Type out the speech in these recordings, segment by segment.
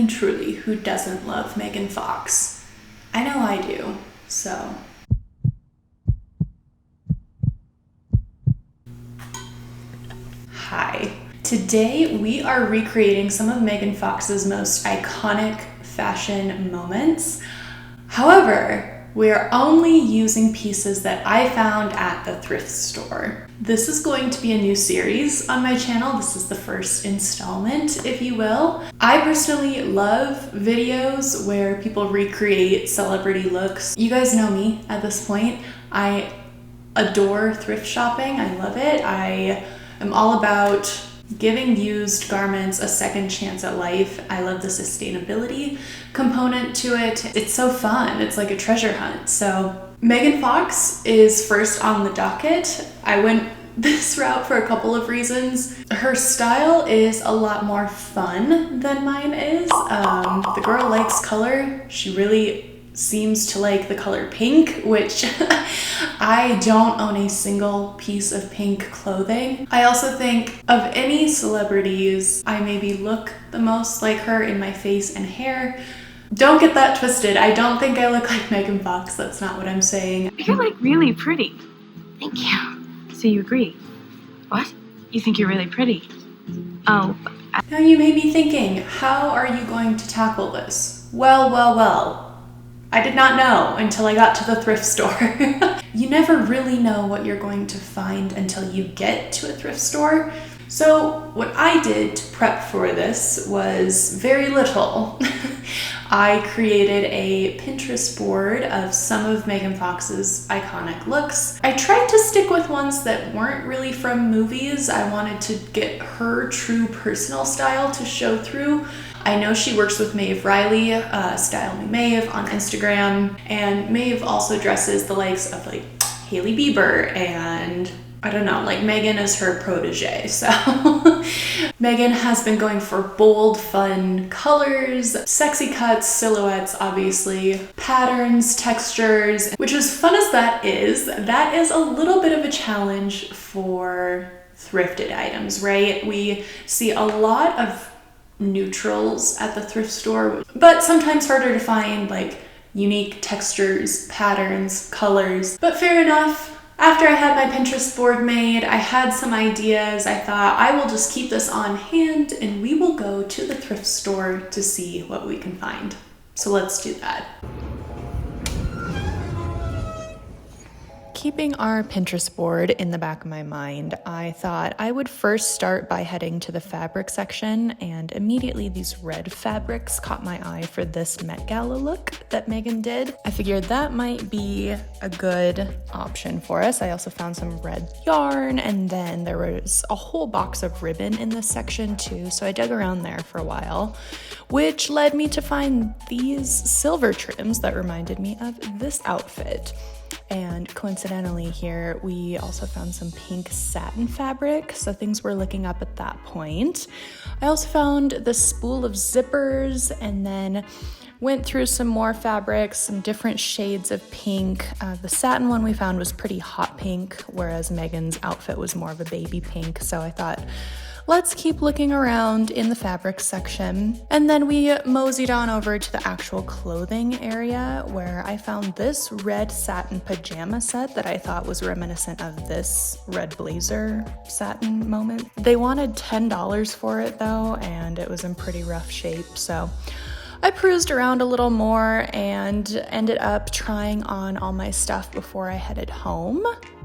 and truly, who doesn't love Megan Fox? I know I do, so. Hi. Today we are recreating some of Megan Fox's most iconic fashion moments. However, we are only using pieces that I found at the thrift store. This is going to be a new series on my channel. This is the first installment, if you will. I personally love videos where people recreate celebrity looks. You guys know me at this point. I adore thrift shopping. I love it. I am all about giving used garments a second chance at life. I love the sustainability component to it. It's so fun. It's like a treasure hunt. So Megan Fox is first on the docket. I went this route for a couple of reasons. Her style is a lot more fun than mine is. The girl likes color. She really seems to like the color pink, which I don't own a single piece of pink clothing. I also think of any celebrities, I maybe look the most like her in my face and hair. Don't get that twisted. I don't think I look like Megan Fox. That's not what I'm saying. You're like really pretty. Thank you. So you agree? What? You think you're really pretty? Oh. Now you may be thinking, how are you going to tackle this? Well. I did not know until I got to the thrift store. You never really know what you're going to find until you get to a thrift store. So what I did to prep for this was very little. I created a Pinterest board of some of Megan Fox's iconic looks. I tried to stick with ones that weren't really from movies. I wanted to get her true personal style to show through. I know she works with Maeve Riley, Style Me Maeve on Instagram, and Maeve also dresses the likes of like Hailey Bieber, and I don't know, like Megan is her protege. So Megan has been going for bold, fun colors, sexy cuts, silhouettes, obviously, patterns, textures, which as fun as that is a little bit of a challenge for thrifted items, right? We see a lot of neutrals at the thrift store, but sometimes harder to find like unique textures, patterns, colors. But fair enough. After I had my Pinterest board made, I had some ideas. I thought I will just keep this on hand and we will go to the thrift store to see what we can find. So let's do that. Keeping our Pinterest board in the back of my mind, I thought I would first start by heading to the fabric section, and immediately these red fabrics caught my eye for this Met Gala look that Megan did. I figured that might be a good option for us. I also found some red yarn, and then there was a whole box of ribbon in this section too, so I dug around there for a while, which led me to find these silver trims that reminded me of this outfit. And coincidentally here, we also found some pink satin fabric, so things were looking up at that point. I also found the spool of zippers and then went through some more fabrics, some different shades of pink. The satin one we found was pretty hot pink, whereas Megan's outfit was more of a baby pink, so I thought, let's keep looking around in the fabric section. And then we moseyed on over to the actual clothing area where I found this red satin pajama set that I thought was reminiscent of this red blazer satin moment. They wanted $10 for it though, and it was in pretty rough shape. So I perused around a little more and ended up trying on all my stuff before I headed home.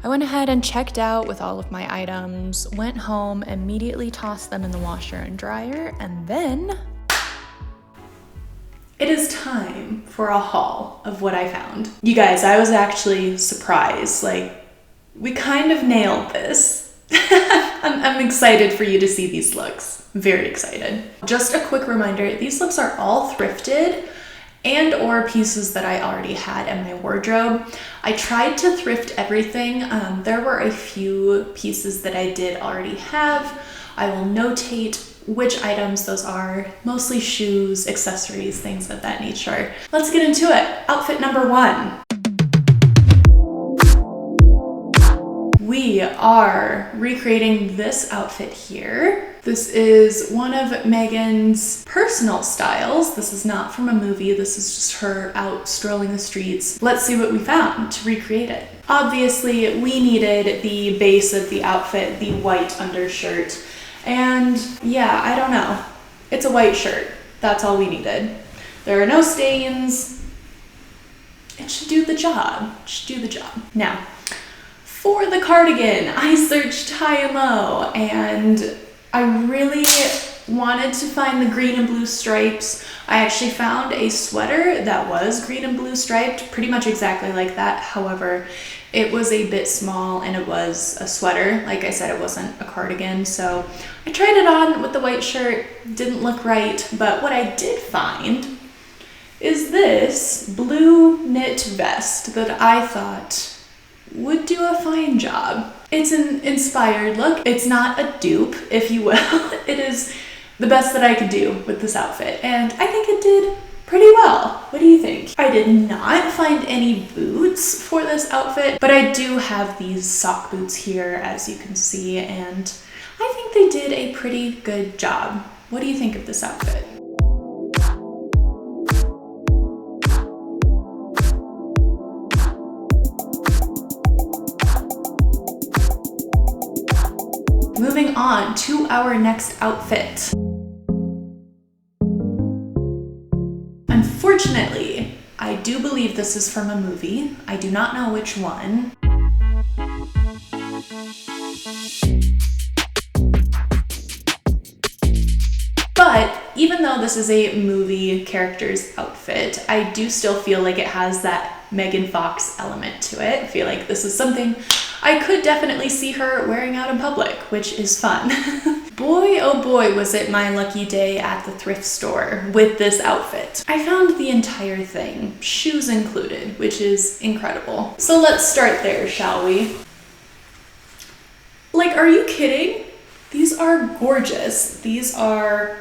I went ahead and checked out with all of my items, went home, immediately tossed them in the washer and dryer, and then it is time for a haul of what I found. You guys, I was actually surprised. Like, we kind of nailed this. I'm excited for you to see these looks. Very excited. Just a quick reminder, these looks are all thrifted and or pieces that I already had in my wardrobe. I tried to thrift everything. There were a few pieces that I did already have. I will notate which items those are, mostly shoes, accessories, things of that nature. Let's get into it. Outfit number one. We are recreating this outfit here This is one of Megan's personal styles. This is not from a movie. This is just her out strolling the streets. Let's see what we found to recreate it. Obviously, we needed the base of the outfit, the white undershirt. And yeah, I don't know. It's a white shirt. That's all we needed. There are no stains. It should do the job. It should do the job. Now, for the cardigan, I searched high and low, and I really wanted to find the green and blue stripes. I actually found a sweater that was green and blue striped, pretty much exactly like that. However, it was a bit small and it was a sweater. Like I said, it wasn't a cardigan. So I tried it on with the white shirt. Didn't look right, but what I did find is this blue knit vest that I thought would do a fine job. It's an inspired look. It's not a dupe, if you will. It is the best that I could do with this outfit, and I think it did pretty well. What do you think? I did not find any boots for this outfit, but I do have these sock boots here, as you can see, and I think they did a pretty good job. What do you think of this outfit? Moving on to our next outfit. Unfortunately, I do believe this is from a movie. I do not know which one. But even though this is a movie character's outfit, I do still feel like it has that Megan Fox element to it. I feel like this is something I could definitely see her wearing out in public, which is fun. Boy, oh boy, was it my lucky day at the thrift store with this outfit. I found the entire thing, shoes included, which is incredible. So let's start there, shall we? Like, are you kidding? These are gorgeous. These are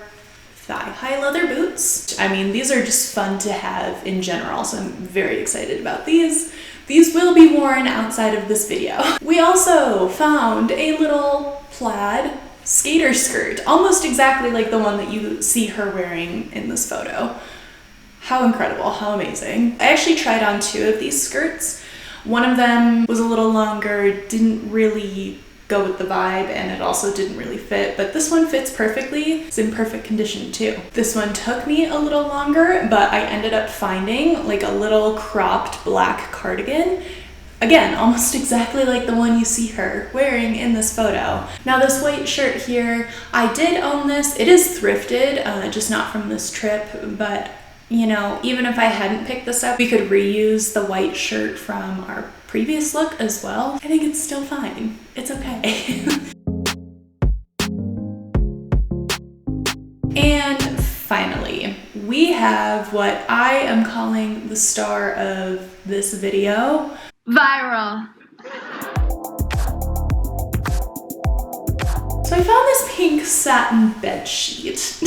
thigh-high leather boots. I mean, these are just fun to have in general, so I'm very excited about these. These will be worn outside of this video. We also found a little plaid skater skirt, almost exactly like the one that you see her wearing in this photo. How incredible, how amazing. I actually tried on 2 of these skirts. One of them was a little longer, didn't really go with the vibe, and it also didn't really fit, but this one fits perfectly. It's in perfect condition too. This one took me a little longer, but I ended up finding like a little cropped black cardigan. Again, almost exactly like the one you see her wearing in this photo. Now this white shirt here, I did own this. It is thrifted, just not from this trip, but you know, even if I hadn't picked this up, we could reuse the white shirt from our previous look as well. I think it's still fine. It's okay. And finally, we have what I am calling the star of this video. Viral. So I found this pink satin bed sheet.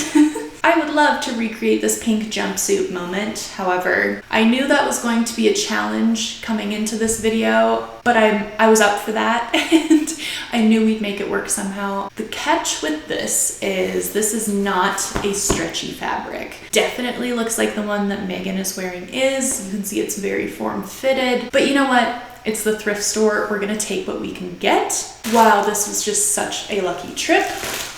I would love to recreate this pink jumpsuit moment. However, I knew that was going to be a challenge coming into this video, but I was up for that and I knew we'd make it work somehow. The catch with this is not a stretchy fabric. Definitely looks like the one that Megan is wearing is. You can see it's very form-fitted, but you know what? It's the thrift store. We're gonna take what we can get. Wow, this was just such a lucky trip.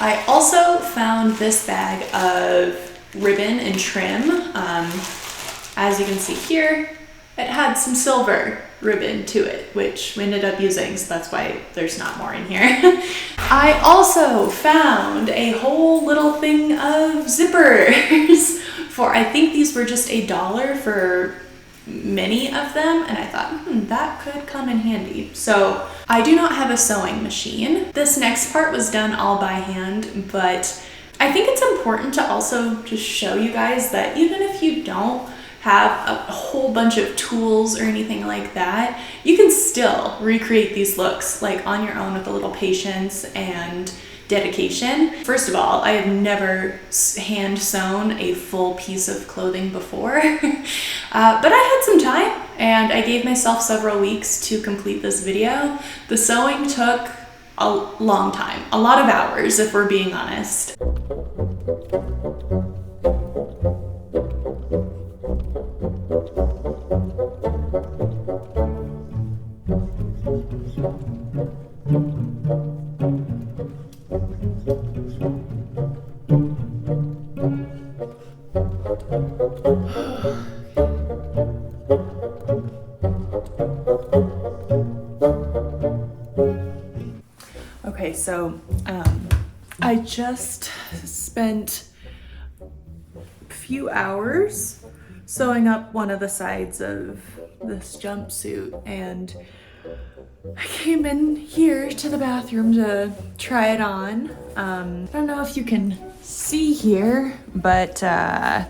I also found this bag of ribbon and trim. As you can see here, it had some silver ribbon to it, which we ended up using, so that's why there's not more in here. I also found a whole little thing of zippers for, I think these were just $1 for many of them, and I thought, that could come in handy. So I do not have a sewing machine. This next part was done all by hand, but I think it's important to also just show you guys that even if you don't have a whole bunch of tools or anything like that, you can still recreate these looks like on your own with a little patience and dedication. First of all, I have never hand sewn a full piece of clothing before, but I had some time and I gave myself several weeks to complete this video. The sewing took a long time, a lot of hours if we're being honest. Okay, so I just spent a few hours sewing up one of the sides of this jumpsuit, and I came in here to the bathroom to try it on. I don't know if you can see here, but I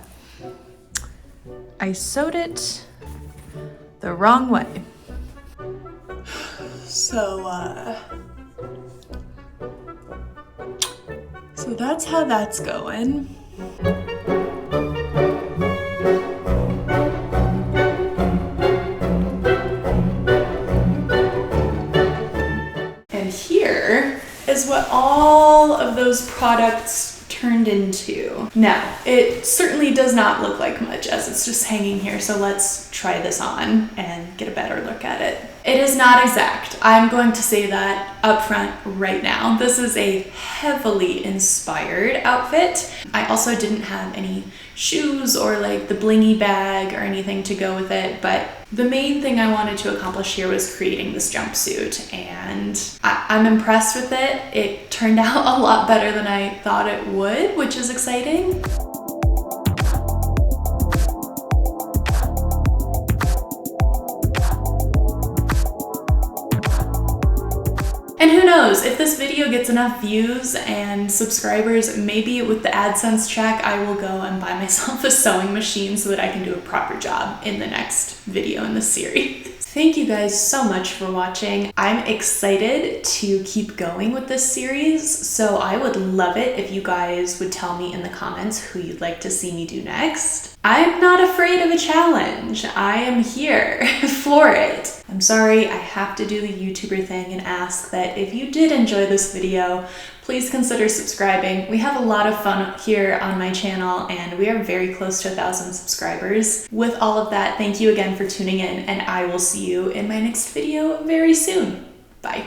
sewed it the wrong way. So that's how that's going. And here is what all of those products turned into. Now, it certainly does not look like much as it's just hanging here, so let's try this on and get a better look at it. It is not exact. I'm going to say that up front right now. This is a heavily inspired outfit. I also didn't have any shoes or like the blingy bag or anything to go with it, but the main thing I wanted to accomplish here was creating this jumpsuit, and I'm impressed with it. It turned out a lot better than I thought it would, which is exciting. And who knows, if this video gets enough views and subscribers, maybe with the AdSense check, I will go and buy myself a sewing machine so that I can do a proper job in the next video in this series. Thank you guys so much for watching. I'm excited to keep going with this series, so I would love it if you guys would tell me in the comments who you'd like to see me do next. I'm not afraid of a challenge. I am here for it. I'm sorry, I have to do the YouTuber thing and ask that if you did enjoy this video, please consider subscribing. We have a lot of fun here on my channel, and we are very close to 1,000 subscribers. With all of that, thank you again for tuning in, and I will see you in my next video very soon. Bye.